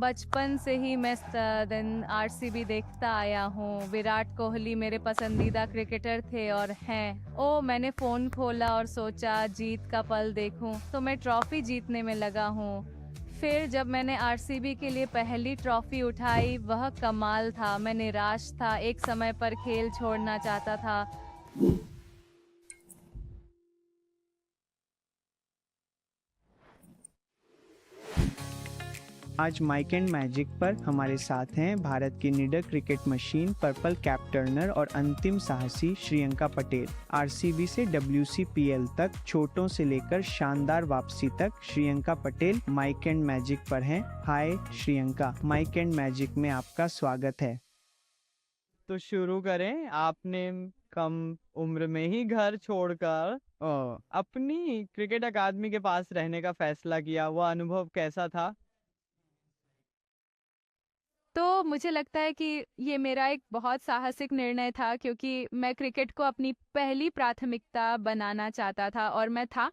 बचपन से ही मैं दिन आरसीबी देखता आया हूँ। विराट कोहली मेरे पसंदीदा क्रिकेटर थे और हैं। मैंने फोन खोला और सोचा जीत का पल देखूं, तो मैं ट्रॉफी जीतने में लगा हूँ। फिर जब मैंने आरसीबी के लिए पहली ट्रॉफी उठाई, वह कमाल था। मैं निराश था, एक समय पर खेल छोड़ना चाहता था। आज माइक एंड मैजिक पर हमारे साथ हैं भारत की निडर cricket machine, purple cap Turner और अंतिम साहसी श्रीयंका पटेल। आरसीबी से डब्ल्यूसीपीएल तक, छोटों से लेकर शानदार वापसी तक, श्रीयंका पटेल माइक एंड मैजिक पर हैं। हाय श्रीयंका, माइक एंड मैजिक में आपका स्वागत है। तो शुरू करें। आपने कम उम्र में ही घर छोड़कर अपनी क्रिकेट अकादमी के पास रहने का फैसला किया, वह अनुभव कैसा था? तो मुझे लगता है कि ये मेरा एक बहुत साहसिक निर्णय था, क्योंकि मैं क्रिकेट को अपनी पहली प्राथमिकता बनाना चाहता था और मैं था।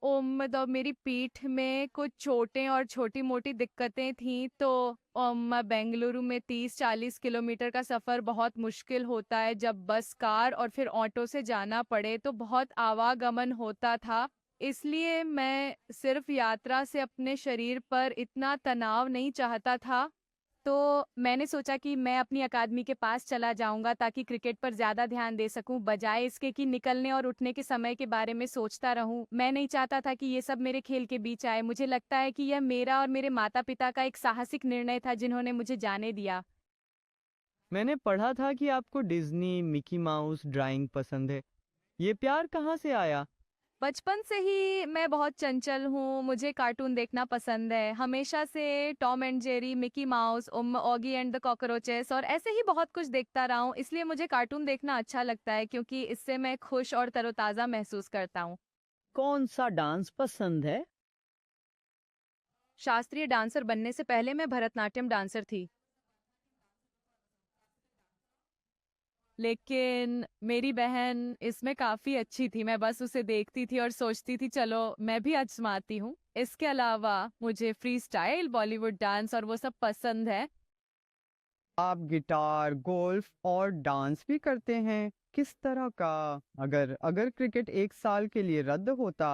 मतलब मेरी पीठ में कुछ चोटें और छोटी-मोटी दिक्कतें थीं, तो मैं बेंगलुरु में 30-40 किलोमीटर का सफ़र बहुत मुश्किल होता है। जब बस, कार और फिर ऑटो से जाना पड़े, तो बहुत आवागमन होता था। इसलिए मैं सिर्फ़ यात्रा से अपने शरीर पर इतना तनाव नहीं चाहता था। तो मैंने सोचा कि मैं अपनी अकादमी के पास चला जाऊँगा, ताकि क्रिकेट पर ज़्यादा ध्यान दे सकूँ, बजाय इसके कि निकलने और उठने के समय के बारे में सोचता रहूँ। मैं नहीं चाहता था कि ये सब मेरे खेल के बीच आए। मुझे लगता है कि यह मेरा और मेरे माता-पिता का एक साहसिक निर्णय था, जिन्होंने मुझे जाने दिया। मैंने पढ़ा था कि आपको डिज्नी, मिकी माउस, ड्राइंग पसंद है। ये प्यार कहाँ से आया? बचपन से ही मैं बहुत चंचल हूँ, मुझे कार्टून देखना पसंद है। हमेशा से Tom and Jerry, Mickey mouse, Oggy and the cockroaches और ऐसे ही बहुत कुछ देखता रहा हूँ। इसलिए मुझे कार्टून देखना अच्छा लगता है, क्योंकि इससे मैं खुश और तरोताज़ा महसूस करता हूँ। कौन सा डांस पसंद है? शास्त्रीय डांसर बनने से पहले मैं भरतनाट्यम डांसर थी। लेकिन मेरी बहन इसमें काफ़ी अच्छी थी, मैं बस उसे देखती थी और सोचती थी चलो मैं भी आज़माती हूँ। इसके अलावा मुझे फ्री स्टाइल, बॉलीवुड डांस और वो सब पसंद है। आप गिटार, गोल्फ और डांस भी करते हैं। किस तरह का? अगर अगर क्रिकेट एक साल के लिए रद्द होता,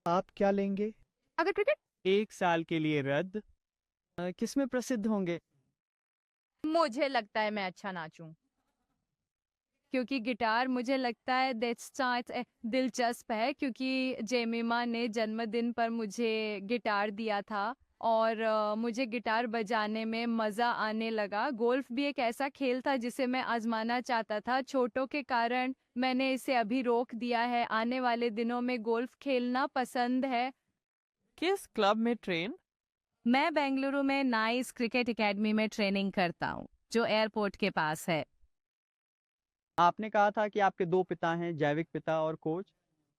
आप क्या लेंगे? अगर क्रिकेट एक साल के लिए रद्द, किस में प्रसिद्ध होंगे? मुझे लगता है मैं अच्छा नाचूँ। क्योंकि गिटार मुझे लगता है दिलचस्प है, क्योंकि जेमिमा ने जन्मदिन पर मुझे गिटार दिया था और मुझे गिटार बजाने में मज़ा आने लगा। गोल्फ भी एक ऐसा खेल था जिसे मैं आज़माना चाहता था। चोटों के कारण मैंने इसे अभी रोक दिया है। आने वाले दिनों में गोल्फ खेलना पसंद है। किस क्लब में ट्रेन? मैं बेंगलुरु में नाइस क्रिकेट एकेडमी में ट्रेनिंग करता हूँ, जो एयरपोर्ट के पास है। आपने कहा था कि आपके दो पिता हैं, जैविक पिता और कोच।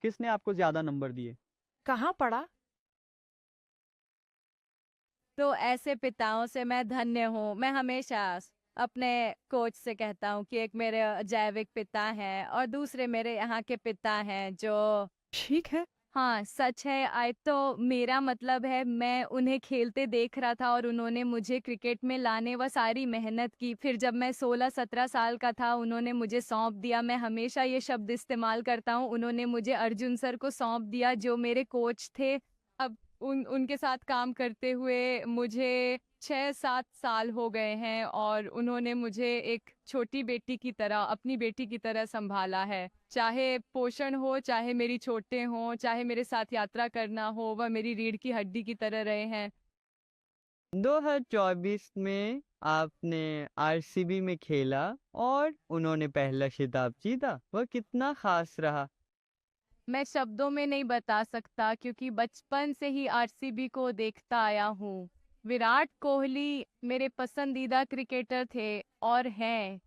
किसने आपको ज्यादा नंबर दिए? कहाँ पढ़ा? तो ऐसे पिताओं से मैं धन्य हूँ। मैं हमेशा अपने कोच से कहता हूँ कि एक मेरे जैविक पिता हैं और दूसरे मेरे यहाँ के पिता हैं, जो ठीक है। हाँ, सच है। तो मेरा मतलब है, मैं उन्हें खेलते देख रहा था और उन्होंने मुझे क्रिकेट में लाने व सारी मेहनत की। फिर जब मैं 16-17 साल का था, उन्होंने मुझे सौंप दिया। मैं हमेशा ये शब्द इस्तेमाल करता हूँ, उन्होंने मुझे अर्जुन सर को सौंप दिया, जो मेरे कोच थे। अब उनके साथ काम करते हुए मुझे 6-7 साल हो गए हैं और उन्होंने मुझे एक छोटी बेटी की तरह, अपनी बेटी की तरह संभाला है। चाहे पोषण हो, चाहे मेरी चोटें हों, चाहे मेरे साथ यात्रा करना हो, वह मेरी रीढ़ की हड्डी की तरह रहे हैं। 2024 में आपने आरसीबी में खेला और उन्होंने पहला खिताब जीता, वह कितना खास रहा? मैं शब्दों में नहीं बता सकता, क्योंकि बचपन से ही आरसीबी को देखता आया हूँ। विराट कोहली मेरे पसंदीदा क्रिकेटर थे और हैं।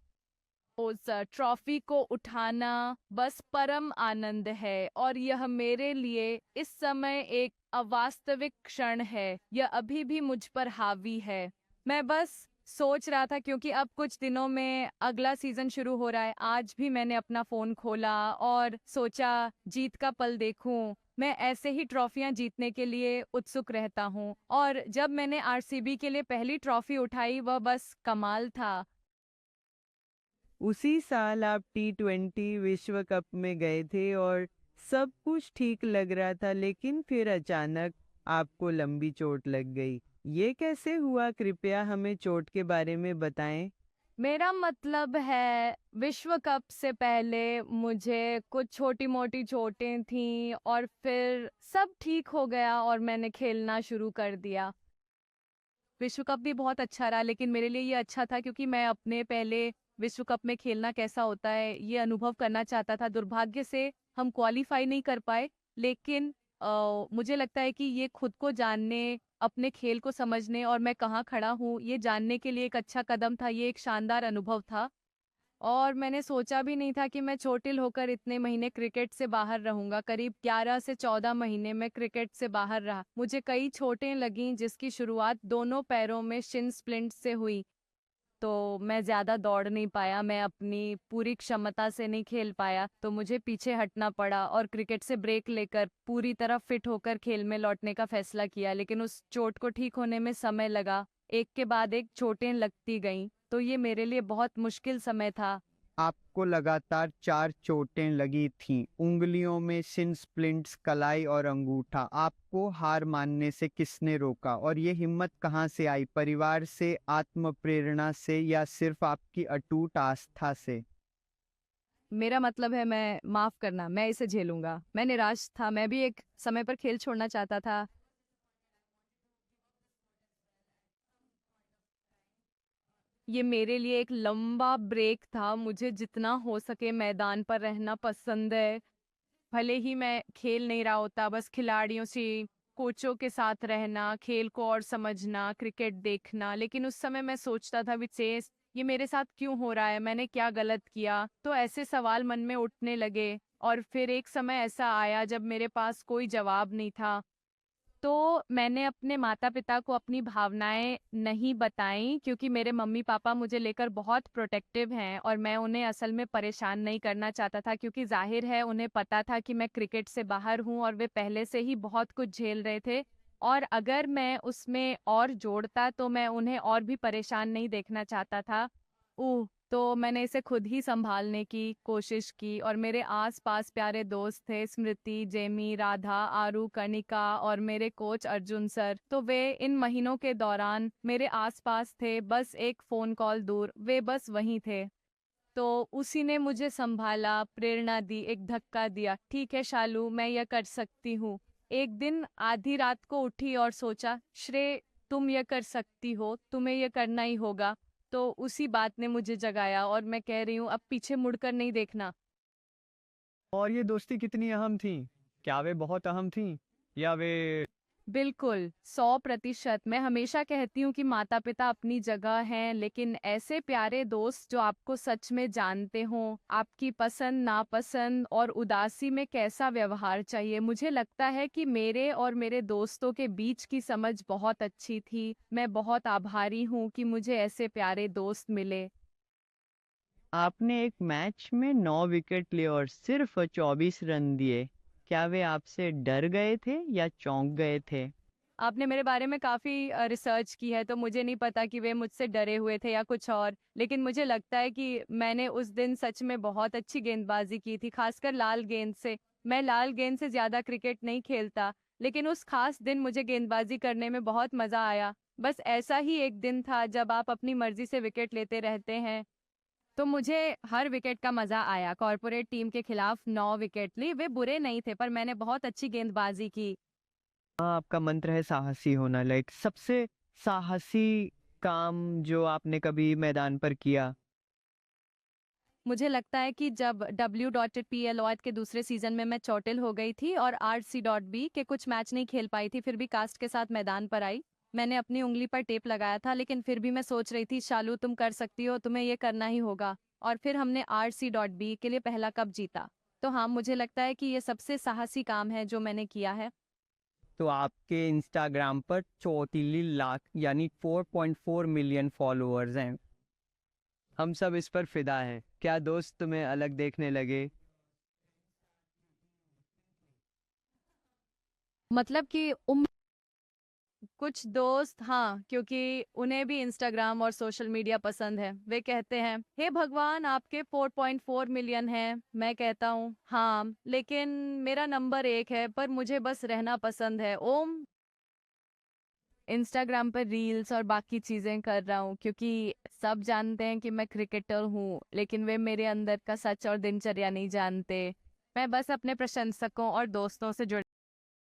उस ट्रॉफी को उठाना बस परम आनंद है और यह मेरे लिए इस समय एक अवास्तविक क्षण है। यह अभी भी मुझ पर हावी है। मैं बस सोच रहा था, क्योंकि अब कुछ दिनों में अगला सीजन शुरू हो रहा है। आज भी मैंने अपना फोन खोला और सोचा जीत का पल देखूं। मैं ऐसे ही ट्रॉफियां जीतने के लिए उत्सुक रहता हूँ। और जब मैंने आरसीबी के लिए पहली ट्रॉफी उठाई वह बस कमाल था। उसी साल आप T20 विश्व कप में गए थे और सब कुछ ठीक लग रहा था, लेकिन फिर अचानक आपको लंबी चोट लग गई। ये कैसे हुआ? कृपया हमें चोट के बारे में बताएं। मेरा मतलब है विश्व कप से पहले मुझे कुछ छोटी मोटी चोटें थीं और फिर सब ठीक हो गया और मैंने खेलना शुरू कर दिया। विश्व कप भी बहुत अच्छा रहा, लेकिन मेरे लिए ये अच्छा था क्योंकि मैं अपने पहले विश्व कप में खेलना कैसा होता है ये अनुभव करना चाहता था। दुर्भाग्य से हम क्वालिफाई नहीं कर पाए, लेकिन मुझे लगता है कि ये खुद को जानने, अपने खेल को समझने और मैं कहाँ खड़ा हूँ ये जानने के लिए एक अच्छा कदम था। ये एक शानदार अनुभव था और मैंने सोचा भी नहीं था कि मैं चोटिल होकर इतने महीने क्रिकेट से बाहर रहूंगा। करीब 11 से 14 महीने में क्रिकेट से बाहर रहा। मुझे कई चोटें लगीं जिसकी शुरुआत दोनों पैरों में शिन स्प्लिंट से हुई। तो मैं ज्यादा दौड़ नहीं पाया, मैं अपनी पूरी क्षमता से नहीं खेल पाया, तो मुझे पीछे हटना पड़ा और क्रिकेट से ब्रेक लेकर पूरी तरह फिट होकर खेल में लौटने का फैसला किया। लेकिन उस चोट को ठीक होने में समय लगा, एक के बाद एक चोटें लगती गईं, तो ये मेरे लिए बहुत मुश्किल समय था। आपको लगातार 4 चोटें लगी थीं, उंगलियों में शिन स्प्लिंट्स, कलाई और अंगूठा। आपको हार मानने से किसने रोका और ये हिम्मत कहाँ से आई? परिवार से, आत्म प्रेरणा से, या सिर्फ आपकी अटूट आस्था से? मेरा मतलब है, मैं माफ करना, मैं इसे झेलूंगा। मैं निराश था, मैं भी एक समय पर खेल छोड़ना चाहता था। ये मेरे लिए एक लंबा ब्रेक था। मुझे जितना हो सके मैदान पर रहना पसंद है। भले ही मैं खेल नहीं रहा होता, बस खिलाड़ियों से, कोचों के साथ रहना, खेल को और समझना, क्रिकेट देखना। लेकिन उस समय मैं सोचता था, विशेष ये मेरे साथ क्यों हो रहा है, मैंने क्या गलत किया? तो ऐसे सवाल मन में उठने लगे। और फिर एक समय ऐसा आया जब मेरे पास कोई जवाब नहीं था। तो मैंने अपने माता-पिता को अपनी भावनाएँ नहीं बताईं, क्योंकि मेरे मम्मी-पापा मुझे लेकर बहुत प्रोटेक्टिव हैं और मैं उन्हें असल में परेशान नहीं करना चाहता था, क्योंकि ज़ाहिर है उन्हें पता था कि मैं क्रिकेट से बाहर हूँ और वे पहले से ही बहुत कुछ झेल रहे थे। और अगर मैं उसमें और जोड़ता तो मैं उन्हें और भी परेशान नहीं देखना चाहता था। तो मैंने इसे खुद ही सँभालने की कोशिश की और मेरे आस-पास प्यारे दोस्त थे, स्मृति, जेमी, राधा, आरू, कनिका और मेरे कोच अर्जुन सर। तो वे इन महीनों के दौरान मेरे आस-पास थे, बस एक फ़ोन कॉल दूर, वे बस वहीं थे। तो उसी ने मुझे सँभाला, प्रेरणा दी, एक धक्का दिया, "ठीक है शालू, मैं यह कर सकती हूँ।" एक दिन आधी रात को उठी और सोचा, "श्रेय, तुम यह कर सकती हो, तुम्हें यह करना ही होगा।" तो उसी बात ने मुझे जगाया और मैं कह रही हूँ, अब पीछे मुड़कर नहीं देखना। और ये दोस्ती कितनी अहम थी? क्या वे बहुत अहम थी, या वे? बिल्कुल, 100%। मैं हमेशा कहती हूँ कि माता-पिता अपनी जगह हैं, लेकिन ऐसे प्यारे दोस्त जो आपको सच में जानते हों, आपकी पसंद, नापसंद और उदासी में कैसा व्यवहार चाहिए। मुझे लगता है कि मेरे और मेरे दोस्तों के बीच की समझ बहुत अच्छी थी। मैं बहुत आभारी हूँ कि मुझे ऐसे प्यारे दोस्त मिले। आपने एक मैच में 9 विकेट लिए और सिर्फ 24 रन दिए। क्या वे आपसे डर गए थे या चौंक गए थे? आपने मेरे बारे में काफ़ी रिसर्च की है, तो मुझे नहीं पता कि वे मुझसे डरे हुए थे या कुछ और। लेकिन मुझे लगता है कि मैंने उस दिन सच में बहुत अच्छी गेंदबाज़ी की थी, ख़ासकर लाल गेंद से। मैं लाल गेंद से ज़्यादा क्रिकेट नहीं खेलता, लेकिन उस ख़ास दिन मुझे गेंदबाज़ी करने में बहुत मज़ा आया। बस ऐसा ही एक दिन था जब आप अपनी मर्ज़ी से विकेट लेते रहते हैं, तो मुझे हर विकेट का मज़ा आया। कॉर्पोरेट टीम के खिलाफ 9 विकेट ली, वे बुरे नहीं थे, पर मैंने बहुत अच्छी गेंदबाज़ी की। हाँ, आपका मंत्र है साहसी होना। लाइक सबसे साहसी काम जो आपने कभी मैदान पर किया? मुझे लगता है कि जब W.PL लॉयड के दूसरे सीजन में मैं चोटिल हो गई थी और RC.B के कुछ मैच नहीं खेल पाई थी, फिर भी कास्ट के साथ मैदान पर आई। मैंने अपनी उंगली पर टेप लगाया था, लेकिन फिर भी मैं सोच रही थी, शालू तुम कर सकती हो, तुम्हें ये करना ही होगा। और फिर हमने RC.B के लिए पहला कप जीता। तो हाँ, मुझे लगता है कि ये सबसे साहसी काम है जो मैंने किया है। तो आपके इंस्टाग्राम पर 34 लाख यानी 4.4 मिलियन फॉलोअर्स हैं। हम सब इस पर फिदा हैं। क्या दोस्त तुम्हें अलग देखने लगे? मतलब कि कुछ दोस्त, हाँ, क्योंकि उन्हें भी इंस्टाग्राम और सोशल मीडिया पसंद है। वे कहते हैं, हे भगवान, आपके 4.4 मिलियन हैं। मैं कहता हूँ, हाँ, लेकिन मेरा नंबर 1 है, पर मुझे बस रहना पसंद है। ओम। इंस्टाग्राम पर रील्स और बाकी चीजें कर रहा हूँ क्योंकि सब जानते हैं कि मैं क्रिकेटर हूँ, लेकिन वे मेरे अंदर का सच और दिनचर्या नहीं जानते। मैं बस अपने प्रशंसकों और दोस्तों से जुड़